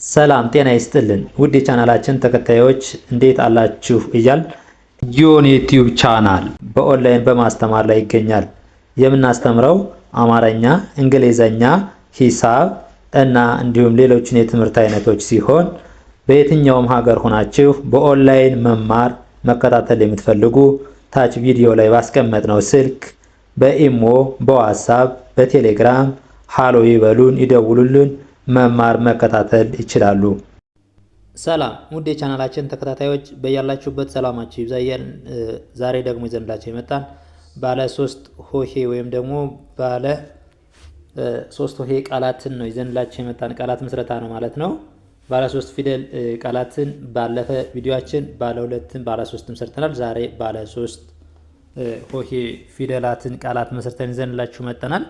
ሰላም ጤና ይስጥልን ውድ የቻናላችን ተከታዮች እንዴት አላችሁ እያል ጊዮን ዩቲዩብ ቻናል በኦንላይን በማስተማር ላይ ይገኛል። የምናስተምረው አማርኛ፣ እንግሊዘኛ፣ ሂሳብ እና እንዲሁም ሌሎችን የትምህርት አይነቶች ሲሆን በየትኛውም ሀገር ሆናችሁ በኦንላይን መማር መከታተል የምትፈልጉ ታች ቪዲዮ ላይ ባስቀመጥነው ስልክ በኢሞ፣ በዋትስአፕ፣ በቴሌግራም ሃሎ ይበሉን፣ ይደውሉልን፣ መማር መከታተል ይችላሉ። ሰላም ውድ የቻናላችን ተከታታዮች በያላችሁበት ሰላማችሁ ይብዛ እያልን ዛሬ ደግሞ ይዘንላችሁ የመጣን ባለ 3 ሆሄ ወይም ደግሞ ባለ 3 ሆሄ ቃላትን ነው ይዘንላችሁ የመጣን። ቃላት ምስረታ ነው ማለት ነው። ባለ 3 ፊደል ቃላትን ባለፈ ቪዲዮአችን ባለ 2ም ባለ 3ም ሰርተናል። ዛሬ ባለ 3 ሆሄ ፊደላትን ቃላት መስርተን ይዘንላችሁ መጥተናል።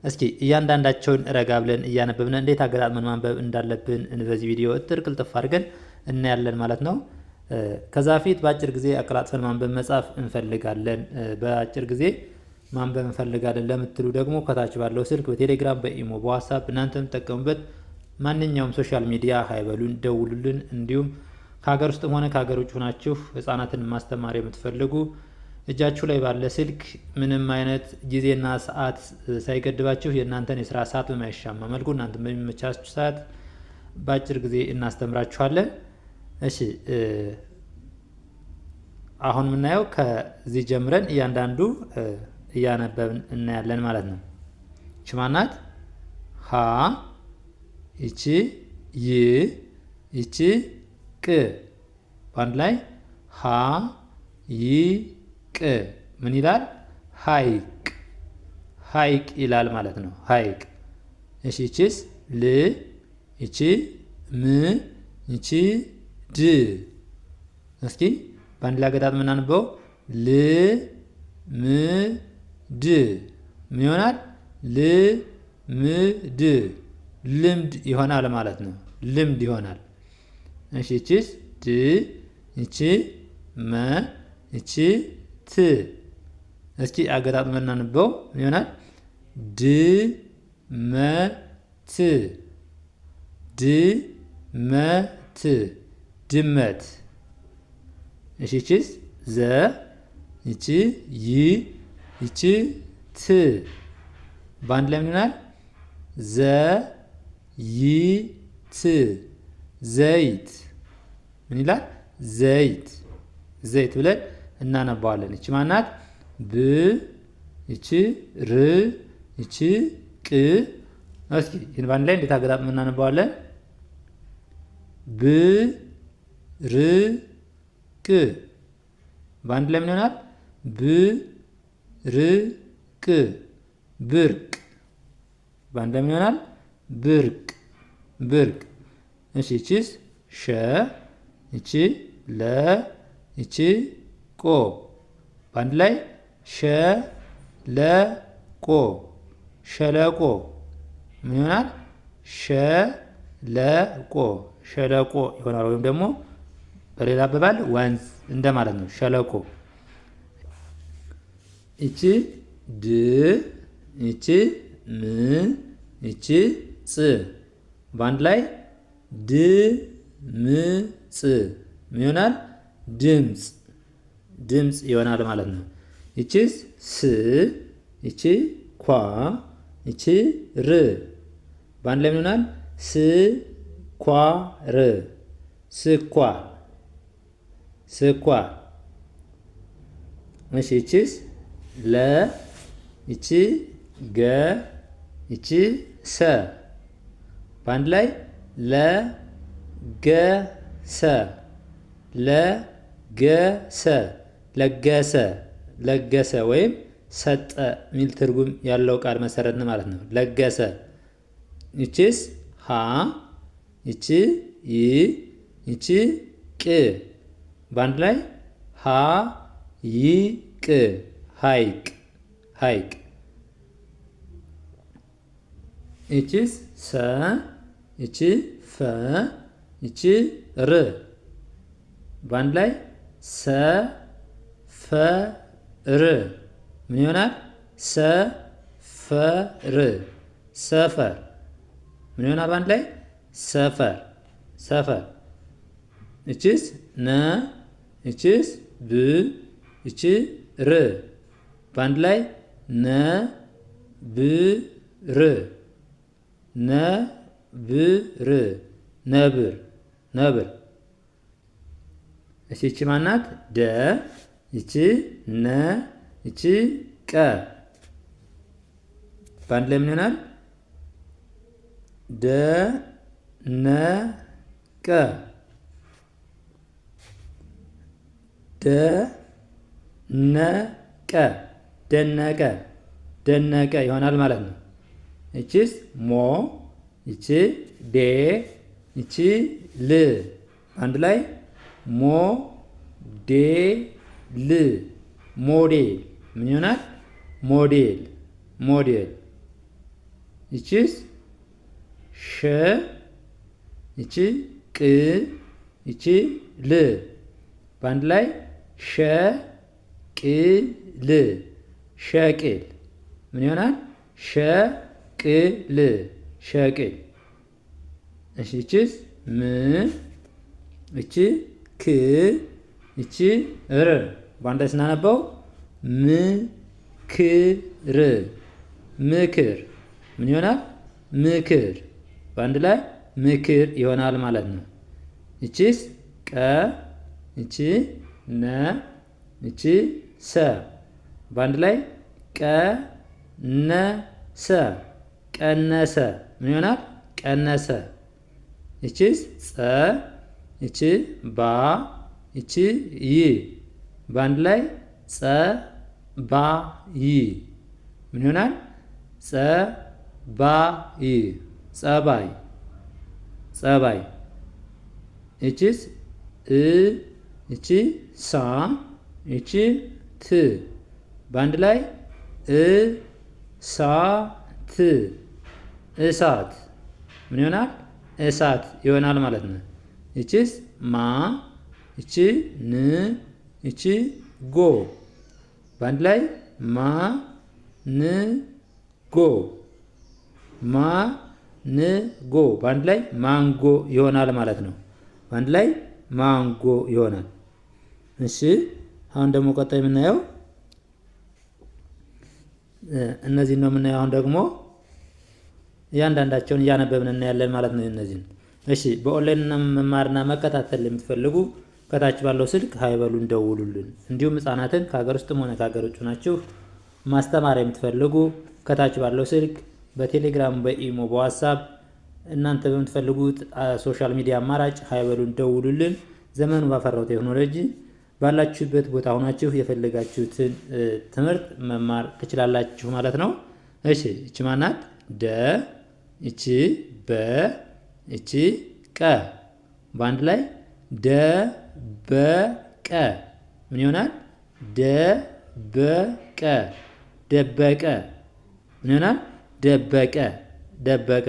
እስኪ እያንዳንዳቸውን ረጋ ብለን እያነበብን እንዴት አገጣጥመን ማንበብ እንዳለብን በዚህ ቪዲዮ እጥር ቅልጥፍ አድርገን እናያለን ማለት ነው። ከዛ በፊት በአጭር ጊዜ አቀላጥፈን ማንበብ መጻፍ እንፈልጋለን፣ በአጭር ጊዜ ማንበብ እንፈልጋለን ለምትሉ ደግሞ ከታች ባለው ስልክ በቴሌግራም፣ በኢሞ፣ በዋትስአፕ እናንተ የምትጠቀሙበት ማንኛውም ሶሻል ሚዲያ ሃይበሉን፣ ደውሉልን። እንዲሁም ከሀገር ውስጥም ሆነ ከሀገር ውጭ ሆናችሁ ህፃናትን ማስተማር የምትፈልጉ እጃችሁ ላይ ባለ ስልክ ምንም አይነት ጊዜና ሰዓት ሳይገድባችሁ የእናንተን የስራ ሰዓት በማይሻማ መልኩ እናንተ በሚመቻችሁ ሰዓት በአጭር ጊዜ እናስተምራችኋለን። እሺ አሁን የምናየው ከዚህ ጀምረን እያንዳንዱ እያነበብን እናያለን ማለት ነው። እቺ ማናት? ሀ፣ ይቺ ይ፣ ይቺ ቅ። በአንድ ላይ ሀ ይ ቅ ምን ይላል? ሀይቅ። ሀይቅ ይላል ማለት ነው። ሀይቅ። እሺ ይቺስ? ል፣ ይቺ ም፣ ይቺ ድ። እስኪ በአንድ ላይ አገጣጥመን እናንበው። ል ም ድ ምን ይሆናል? ል ም ድ ልምድ ይሆናል ማለት ነው። ልምድ ይሆናል። እሺ ይቺስ? ድ፣ ይቺ መ፣ ይቺ ት። እስኪ አገጣጥመን እናንበው። ምን ይሆናል? ድ መ ት ድ መ ት ድመት። እሺ ይቺስ? ዘ፣ ይቺ ይ፣ ይቺ ት። በአንድ ላይ ምን ይሆናል? ዘ ይ ት ዘይት። ምን ይላል? ዘይት። ዘይት ብለን እናነባዋለን። እቺ ማናት? ብ፣ ይቺ ር፣ ይቺ ቅ። እስኪ ይህን በአንድ ላይ እንዴት አገጣጥመን እናነባዋለን? ብ ር ቅ። በአንድ ላይ ምን ይሆናል? ብ ር ቅ ብርቅ። በአንድ ላይ ምን ይሆናል? ብርቅ ብርቅ። እሺ ይቺስ? ሸ፣ ይቺ ለ፣ ይቺ ቆ። በአንድ ላይ ሸ ለ ቆ ሸለቆ። ምን ይሆናል? ሸ ለ ቆ ሸለቆ ይሆናል። ወይም ደግሞ በሌላ አባባል ወንዝ እንደማለት ነው። ሸለቆ። ይቺ ድ፣ ይቺ ም፣ ይቺ ጽ። በአንድ ላይ ድ ም ጽ ምን ይሆናል? ድምፅ ድምፅ ይሆናል ማለት ነው። ይቺስ? ስ፣ ይቺ ኳ፣ ይቺ ር። በአንድ ላይ ምን ይሆናል? ስ ኳ ር ስኳር ስኳር። እሺ ይቺስ? ለ፣ ይቺ ገ፣ ይቺ ሰ። በአንድ ላይ ለ ገ ሰ ለገሰ ለገሰ ለገሰ ወይም ሰጠ የሚል ትርጉም ያለው ቃል መሰረትን ማለት ነው። ለገሰ። ይቺስ? ሀ፣ ይቺ ይ፣ ይቺ ቅ። በአንድ ላይ ሀ ይ ቅ ሀይቅ ሀይቅ። ይቺስ? ሰ፣ ይቺ ፈ፣ ይቺ ር። በአንድ ላይ ሰ ፈ ር ምን ይሆናል? ሰ ፈ ር ሰፈር። ምን ይሆናል? በአንድ ላይ ሰፈር ሰፈር። እችስ ነ፣ እችስ ብ፣ እች ር በአንድ ላይ ነ ብ ር ነ ብ ር ነብር ነብር። እሺ እቺ ማናት? ደ፣ እቺ ነ፣ እቺ ቀ በአንድ ላይ ምን ይሆናል? ደ ነ ቀ ደ ነ ቀ ደነቀ ደነቀ ይሆናል ማለት ነው። እቺስ ሞ፣ እቺ ዴ፣ እቺ ል አንድ ላይ ሞ ዴ ል ሞዴል ምን ይሆናል? ሞዴል ሞዴል። እቺስ ሸ፣ እቺ ቅ፣ እቺ ል በአንድ ላይ ሸ ቅ ል ሸቅል ምን ይሆናል? ሸቅል ሸቅል። እሺ እቺስ ም፣ እቺ ክ፣ እቺ ር በአንድ ላይ ስናነበው ምክር ምክር ምን ይሆናል? ምክር በአንድ ላይ ምክር ይሆናል ማለት ነው። እቺስ ቀ፣ እቺ ነ፣ እቺ ሰ በአንድ ላይ ቀነሰ ቀነሰ ምን ይሆናል? ቀነሰ። እቺስ ጸ፣ እቺ ባ፣ እቺ ይ በአንድ ላይ ጸ ባ ይ ምን ይሆናል? ጸ ባ ይ ጸባይ ጸባይ። እቺስ እ፣ እቺ ሳ፣ እቺ ት በአንድ ላይ እሳት እሳት ምን ይሆናል? እሳት ይሆናል ማለት ነው። እቺስ ማ፣ እቺ ን፣ እቺ ጎ በአንድ ላይ ማ ን ጎ ማ ን ጎ በአንድ ላይ ማንጎ ይሆናል ማለት ነው። በአንድ ላይ ማንጎ ይሆናል። እሺ አሁን ደግሞ ቀጣይ የምናየው እነዚህን ነው የምናየው። አሁን ደግሞ እያንዳንዳቸውን እያነበብን እናያለን ማለት ነው እነዚህን። እሺ በኦንላይን መማርና መከታተል የምትፈልጉ ከታች ባለው ስልክ ሀይበሉን ደውሉልን። እንዲሁም ህጻናትን ከሀገር ውስጥም ሆነ ከሀገር ውጭ ናችሁ ማስተማር የምትፈልጉ ከታች ባለው ስልክ በቴሌግራም፣ በኢሞ፣ በዋትስአፕ እናንተ በምትፈልጉት ሶሻል ሚዲያ አማራጭ ሀይበሉን ደውሉልን። ዘመኑ ባፈራው ቴክኖሎጂ ባላችሁበት ቦታ ሆናችሁ የፈለጋችሁትን ትምህርት መማር ትችላላችሁ ማለት ነው። እሺ እቺ ማናት? ደ፣ እቺ በ፣ እቺ ቀ በአንድ ላይ ደ በ ቀ ምን ይሆናል? ደ በ ቀ ደበቀ ምን ይሆናል? ደበቀ ደበቀ።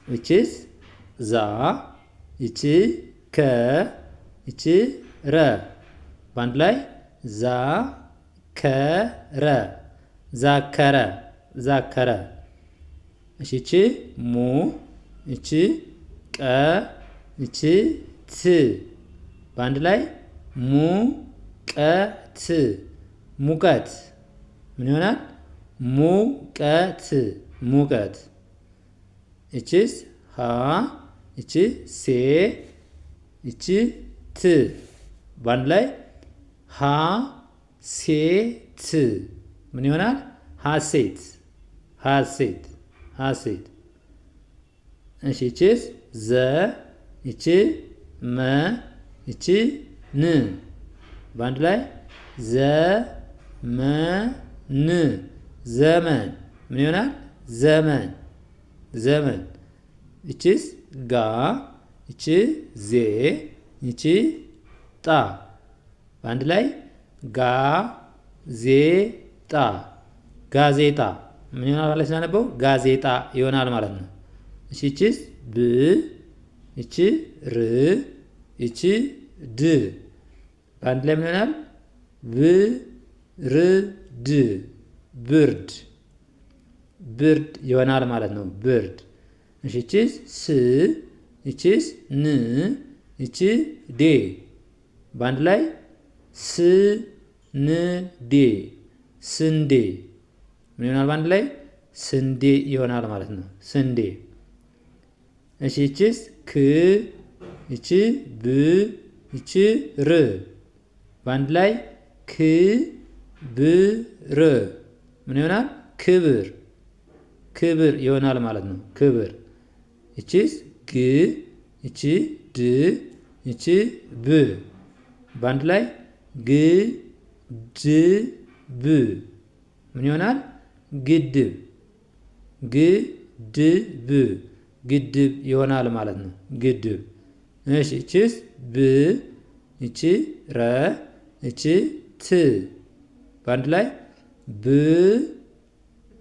እቺስ ዛ፣ እቺ ከ፣ እቺ ረ በአንድ ላይ ዛ ከ ረ ዛከረ ዛከረ። እሺ እቺ ሙ፣ እቺ ቀ፣ እቺ ት በአንድ ላይ ሙ ቀ ት ሙቀት ምን ይሆናል? ሙቀት ሙቀት። እቺስ ሀ፣ እቺ ሴ፣ እቺ ት በአንድ ላይ ሀ ሴ ት ምን ይሆናል? ሀሴት ሀሴት ሀሴት። እሺ እቺስ ዘ፣ እቺ መ፣ እቺ ን በአንድ ላይ ዘ መ ን ዘመን ምን ይሆናል? ዘመን ዘመን። እቺስ ጋ፣ እቺ ዜ፣ እቺ ጣ በአንድ ላይ ጋ ዜ ጣ ጋዜጣ ምን ይሆናል ማለት ስናነበው? ጋዜጣ ይሆናል ማለት ነው። እሺ እቺስ ብ፣ እቺ ር፣ እቺ ድ በአንድ ላይ ምን ይሆናል? ብ ር ድ ብርድ ብርድ ይሆናል ማለት ነው። ብርድ። እሺ እቺስ ስ፣ ይቺስ ን ይቺ ዴ በአንድ ላይ ስንዴ ስንዴ ምን ይሆናል? በአንድ ላይ ስንዴ ይሆናል ማለት ነው። ስንዴ። እሺ ይቺስ ክ ይቺ ብ ይቺ ር በአንድ ላይ ክብር ምን ይሆናል? ክብር ክብር ይሆናል ማለት ነው። ክብር። ይቺስ ግ ይቺ ድ ይቺ ብ በአንድ ላይ ግድብ ምን ይሆናል? ግድብ ግድብ ግድብ ይሆናል ማለት ነው። ግድብ። እሺ ይቺስ ብ ይቺ ረ ይቺ ት በአንድ ላይ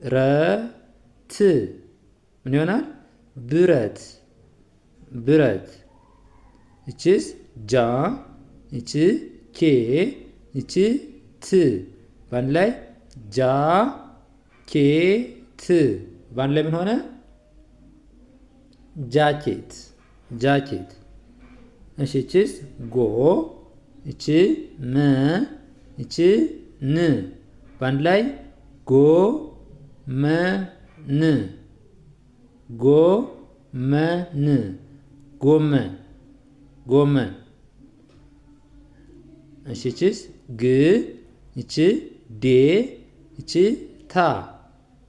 ብረት ምን ይሆናል? ብረት ብረት። ይቺስ ጃ ይቺ ኬ ይቺ ት በአንድ ላይ ጃኬት በአንድ ላይ ምን ሆነ? ጃኬት ጃኬት። እሺ ይቺስ ጎ ይቺ መ ይቺ ን በአንድ ላይ ጎመን ጎመን ጎመን ጎመን። እሺ ይቺስ ግ ይቺ ዴ ይቺ ታ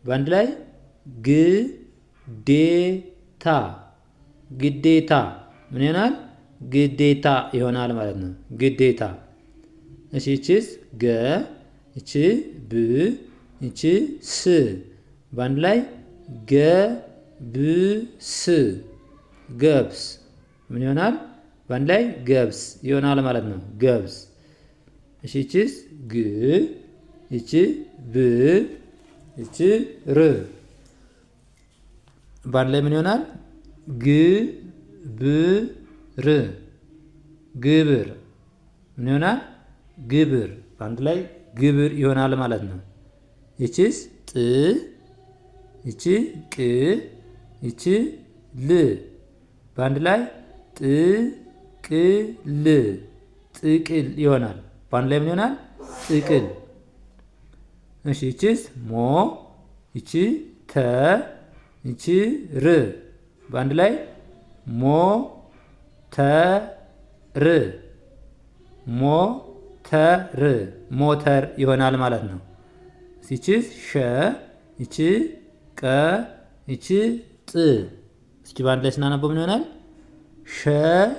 በአንድ ላይ ግዴታ ግዴታ ምን ይሆናል? ግዴታ ይሆናል ማለት ነው። ግዴታ። እሺ ይቺስ ገ ይቺ ብ ይቺ ስ በአንድ ላይ ገብስ ገብስ ምን ይሆናል? በአንድ ላይ ገብስ ይሆናል ማለት ነው። ገብስ። እሺ ይቺስ ግ ይቺ ብ ይቺ ር በአንድ ላይ ምን ይሆናል? ግብር ግብር ምን ይሆናል? ግብር በአንድ ላይ ግብር ይሆናል ማለት ነው። ይቺስ ጥ ይቺ ቅ ይቺ ል በአንድ ላይ ጥቅል ጥቅል ይሆናል። በአንድ ላይ ምን ይሆናል? ጥቅል። እሺ ይቺስ ሞ ይቺ ተ ይቺ ር በአንድ ላይ ሞ ተር ሞተር ሞተር ይሆናል ማለት ነው። ይቺስ ሸ ይቺ ቀ ይቺ ጥ እስኪ በአንድ ላይ ስናነበው ምን ይሆናል? ሸቀጥ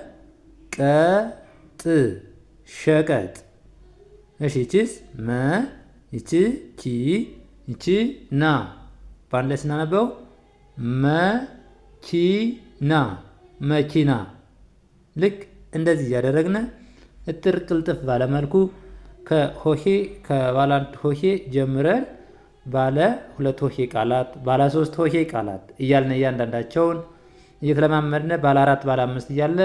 ሸቀጥ። እሺ ይቺስ መ ይቺ ኪ ይቺ ና በአንድ ላይ ስናነበው መኪና መኪና። ልክ እንደዚህ እያደረግን እጥር ቅልጥፍ ባለመልኩ ከሆሄ ከባለ አንድ ሆሄ ጀምረን ባለ ሁለት ሆሄ ቃላት ባለ ሶስት ሆሄ ቃላት እያልን እያንዳንዳቸውን እየተለማመድን ባለ አራት ባለ አምስት እያለ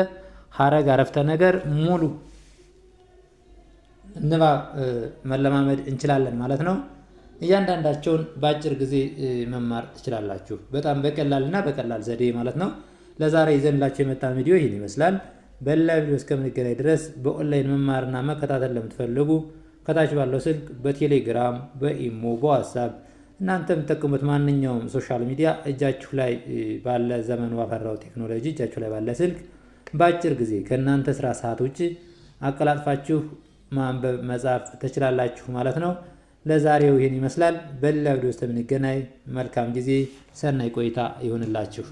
ሀረግ አረፍተ ነገር ሙሉ ንባብ መለማመድ እንችላለን ማለት ነው። እያንዳንዳቸውን በአጭር ጊዜ መማር ትችላላችሁ። በጣም በቀላልና በቀላል ዘዴ ማለት ነው። ለዛሬ ይዘንላችሁ የመጣን ቪዲዮ ይህን ይመስላል። በሌላ ቪዲዮ እስከምንገናኝ ድረስ በኦንላይን መማርና መከታተል ለምትፈልጉ ከታች ባለው ስልክ በቴሌግራም፣ በኢሞ፣ በዋትስአፕ እናንተ የምትጠቀሙት ማንኛውም ሶሻል ሚዲያ እጃችሁ ላይ ባለ ዘመኑ ባፈራው ቴክኖሎጂ እጃችሁ ላይ ባለ ስልክ በአጭር ጊዜ ከእናንተ ስራ ሰዓት ውጭ አቀላጥፋችሁ ማንበብ መጻፍ ትችላላችሁ ማለት ነው። ለዛሬው ይህን ይመስላል። በሌላ ቪዲዮ እስከምንገናኝ መልካም ጊዜ፣ ሰናይ ቆይታ ይሁንላችሁ።